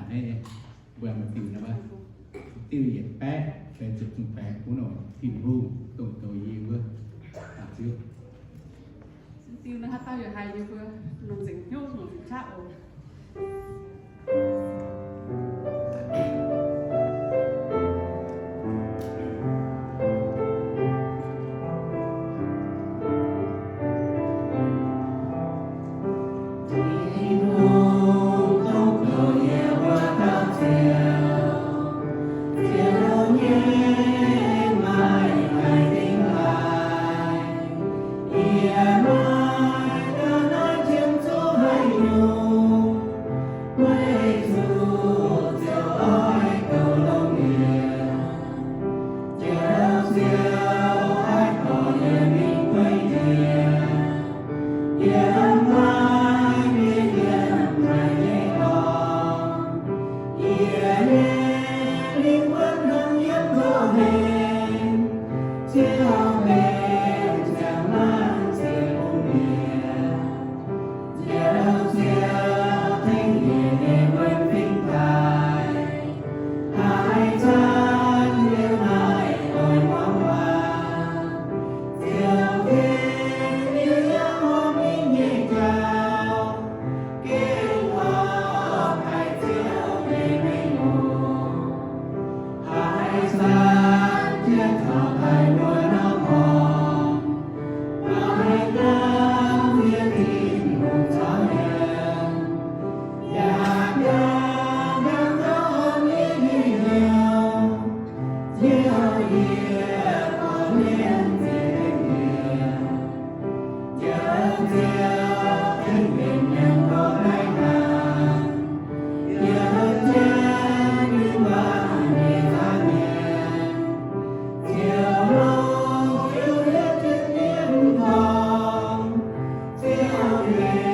hay vừa mà tìm nó ba tiêu diệt bé về chụp chụp bé của nó tìm rum tổng tội gì vừa chưa tiêu nó hát tao giờ hay như vừa nồng dính nhốt nồng dính chạo Hãy subscribe